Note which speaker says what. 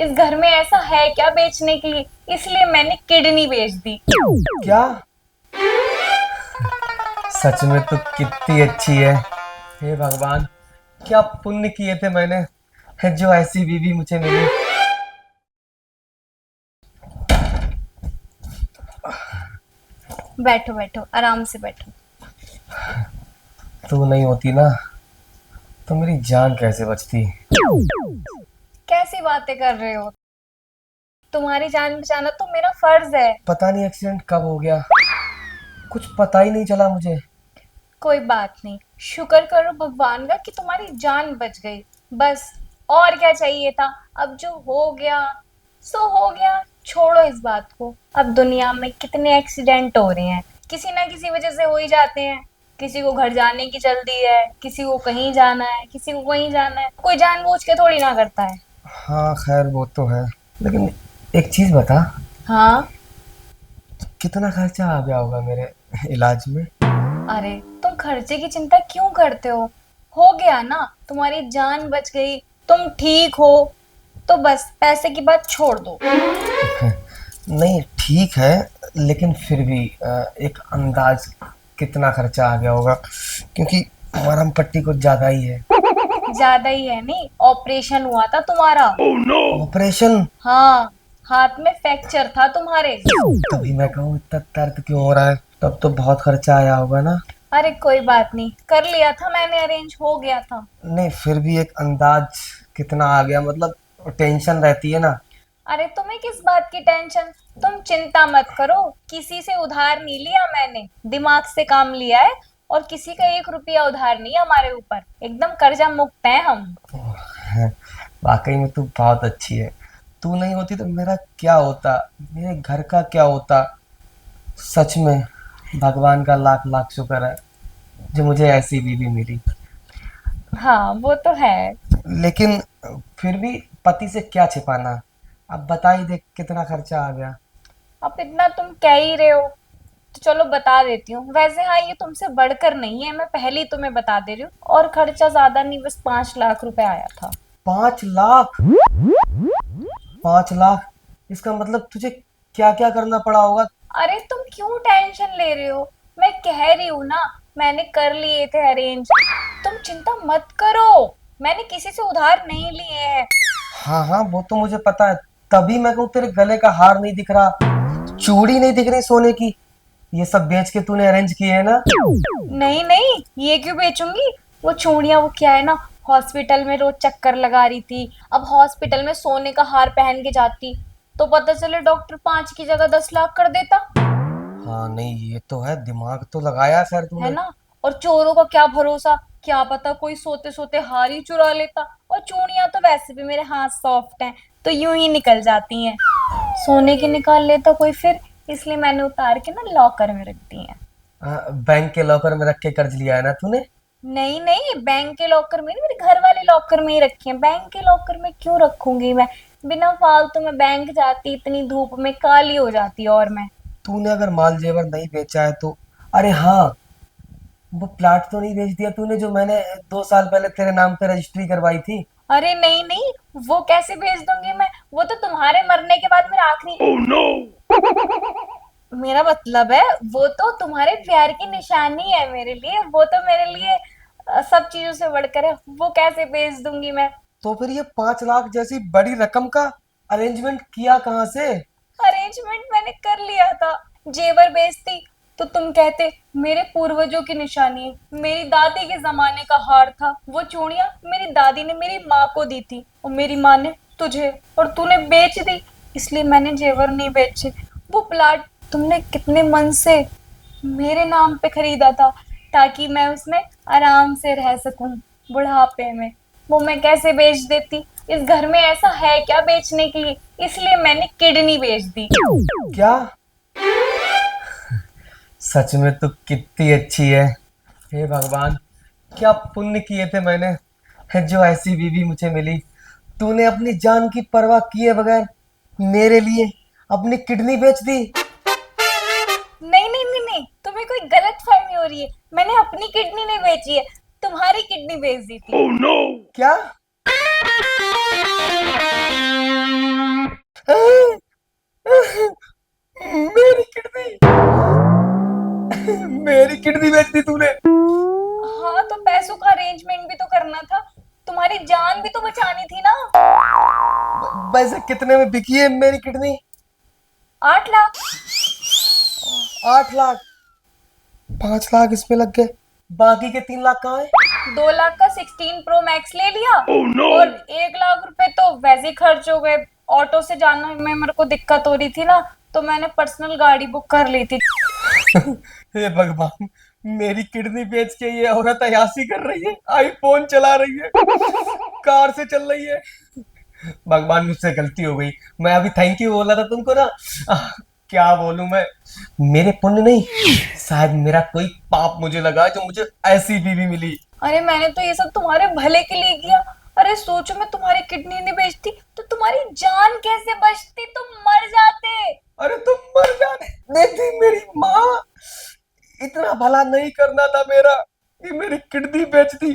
Speaker 1: इस घर में ऐसा है क्या बेचने के लिए, इसलिए मैंने किडनी बेच दी।
Speaker 2: क्या? सच में तो कितनी अच्छी है। हे भगवान, क्या पुण्य किए थे मैंने जो ऐसी बीवी मुझे मिली।
Speaker 1: बैठो बैठो, आराम से बैठो।
Speaker 2: तू नहीं होती ना तो मेरी जान कैसे बचती।
Speaker 1: कैसी बातें कर रहे हो? तुम्हारी जान बचाना तो मेरा फर्ज है।
Speaker 2: पता नहीं एक्सीडेंट कब हो गया, कुछ पता ही नहीं चला मुझे।
Speaker 1: कोई बात नहीं, शुक्र करो भगवान का कि तुम्हारी जान बच गई। बस, और क्या चाहिए था। अब जो हो गया सो हो गया, छोड़ो इस बात को। अब दुनिया में कितने एक्सीडेंट हो रहे हैं, किसी ना किसी वजह से हो ही जाते हैं। किसी को घर जाने की जल्दी है, किसी को कहीं जाना है, किसी को कहीं जाना है, कोई जानबूझ के थोड़ी ना करता है।
Speaker 2: हाँ खैर वो तो है, लेकिन एक चीज बता,
Speaker 1: हाँ।
Speaker 2: कितना खर्चा आ गया होगा मेरे इलाज में?
Speaker 1: अरे, तुम खर्चे की चिंता क्यों करते हो गया ना, तुम्हारी जान बच गई, तुम ठीक हो, तो बस पैसे की बात छोड़ दो।
Speaker 2: नहीं ठीक है, लेकिन फिर भी एक अंदाज कितना खर्चा आ गया होगा, क्योंकि मरहम पट्टी कुछ ज्यादा ही है।
Speaker 1: ज्यादा ही है नहीं, ऑपरेशन हुआ था तुम्हारा।
Speaker 2: ऑपरेशन?
Speaker 1: हाँ, हाथ में फ्रैक्चर था तुम्हारे।
Speaker 2: तभी मैं कहूँ इतना दर्द क्यों हो रहा है, तब तो बहुत खर्चा आया होगा ना।
Speaker 1: अरे कोई बात नहीं, कर लिया था मैंने, अरेंज हो गया था।
Speaker 2: नहीं फिर भी एक अंदाज कितना आ गया, मतलब टेंशन रहती है ना।
Speaker 1: अरे तुम्हें किस बात की टेंशन, तुम चिंता मत करो। किसी से उधार नहीं लिया मैंने, दिमाग से काम लिया है। और किसी का 1 रुपया उधार नहीं है हमारे ऊपर, एकदम कर्जा मुक्त है हम।
Speaker 2: वाकई में तू बहुत अच्छी है। तू नहीं होती तो मेरा क्या होता, मेरे घर का क्या होता। सच में भगवान का लाख लाख शुक्र है जो मुझे ऐसी बीवी मिली।
Speaker 1: हाँ वो तो है।
Speaker 2: लेकिन फिर भी पति से क्या छिपाना। अब बता ही दे कितना खर्चा आ गया।
Speaker 1: अब इतना तुम कह ही रहे हो तो चलो बता देती हूँ। वैसे हाँ, ये तुमसे बढ़कर नहीं है, मैं पहले ही तुम्हें बता दे रही हूँ। और खर्चा ज्यादा नहीं, बस 5 लाख रुपए आया था।
Speaker 2: 5 लाख? 5 लाख? इसका मतलब तुझे क्या क्या करना पड़ा होगा।
Speaker 1: अरे तुम क्यों टेंशन ले रहे हो, मैं कह रही हूँ ना, मैंने कर लिए थे अरेंज। तुम चिंता मत करो, मैंने किसी से उधार नहीं लिए हैं।
Speaker 2: हाँ हाँ वो तो मुझे पता है, तभी मैं कहूँ तेरे गले का हार नहीं दिख रहा, चूड़ी नहीं दिख रही सोने की। ये सब बेच के तूने अरेंज किए है ना?
Speaker 1: नहीं नहीं, ये क्यों बेचूंगी। वो चूड़ियां, वो क्या है ना, हॉस्पिटल में रोज चक्कर लगा रही थी। अब हॉस्पिटल में सोने का हार पहन के जाती तो पता चले डॉक्टर 5 की जगह 10 लाख कर देता।
Speaker 2: हाँ नहीं ये तो है, दिमाग तो लगाया खैर
Speaker 1: है
Speaker 2: तूने।
Speaker 1: ना। और चोरों का क्या भरोसा, क्या पता कोई सोते सोते हार ही चुरा लेता। और चूड़ियां तो वैसे भी मेरे हाथ सॉफ्ट हैं, तो यूं ही निकल जाती हैं। सोने की निकाल लेता कोई फिर, इसलिए मैंने उतार के ना लॉकर में रख दी हैं।
Speaker 2: बैंक के लॉकर में रख के कर्ज लिया है ना तूने?
Speaker 1: नहीं नहीं, बैंक के लॉकर में नहीं, मेरे घर वाले लॉकर में ही रखी हैं। बैंक के लॉकर में क्यों रखूंगी मैं, बिना फालतू में बैंक जाती, इतनी धूप में काली हो जाती और मैं।
Speaker 2: तूने अगर माल जेवर नहीं बेचा है तो, अरे हाँ, वो प्लाट तो नहीं बेच दिया तूने जो मैंने 2 साल पहले तेरे नाम पे रजिस्ट्री करवाई थी?
Speaker 1: अरे नहीं नहीं, वो कैसे भेज दूंगी मैं, वो तो तुम्हारे मरने के बाद मेरा आखिरी। oh, no! मेरा मतलब है, वो तो तुम्हारे प्यार की निशानी है मेरे लिए, वो तो मेरे लिए सब चीजों से बढ़कर है। वो कैसे भेज दूंगी मैं।
Speaker 2: तो फिर ये 5 लाख जैसी बड़ी रकम का अरेंजमेंट किया कहाँ से?
Speaker 1: अरेंजमेंट मैंने कर लिया था। जेवर बेचती तो तुम कहते मेरे पूर्वजों की निशानी है, मेरी दादी के जमाने का हार था। वो चूड़ियां मेरी दादी ने मेरी माँ को दी थी, और मेरी माँ ने तुझे, और तूने बेच दी, इसलिए मैंने जेवर नहीं बेचे। वो प्लाट तुमने कितने मन से मेरे नाम पे खरीदा था, ताकि मैं उसमें आराम से रह सकूं बुढ़ापे में। वो मैं कैसे बेच देती, इस घर में ऐसा है क्या बेचने के लिए, इसलिए मैंने किडनी बेच दी।
Speaker 2: क्या? सच में तो कितनी अच्छी है। हे भगवान, क्या पुण्य किए थे मैंने जो ऐसी बीवी मुझे मिली। तूने अपनी जान की परवाह किए बगैर मेरे लिए अपनी किडनी बेच दी।
Speaker 1: नहीं नहीं नहीं नहीं, तुम्हें कोई गलत फहमी हो रही है। मैंने अपनी किडनी नहीं बेची है, तुम्हारी किडनी बेच दी थी।
Speaker 2: oh, no! क्या? वैसे कितने में बिकी है मेरी किडनी?
Speaker 1: 8 लाख।
Speaker 2: 8 लाख? 5 लाख इसमें लग गए, बाकी के 3 लाख कहाँ है?
Speaker 1: 2 लाख का 16 Pro Max ले लिया। और 1 लाख रुपए तो वैसे ही खर्च हो गए। ऑटो से जाने में मेरे को दिक्कत हो रही थी ना, तो मैंने पर्सनल गाड़ी बुक कर ली थी।
Speaker 2: हे भगवान, मेरी किडनी बेच के ये औरत अयासी कर रही है, आईफोन चला रही है, कार से चल रही है। भगवान मुझसे गलती हो गई, मैं अभी थैंक यू बोला था तुमको ना। क्या बोलूं मैं, मेरे पुण्य नहीं, शायद मेरा कोई पाप मुझे लगा जो मुझे ऐसी बीवी मिली।
Speaker 1: अरे मैंने तो ये सब तुम्हारे भले के लिए किया। अरे सोचो, मैं तुम्हारी किडनी नहीं बेचती तो तुम्हारी जान कैसे बचती, तुम मर जाते।
Speaker 2: अरे तुम मर जाने देती मेरी माँ, इतना भला नहीं करना था मेरा कि मेरी किडनी बेच दी।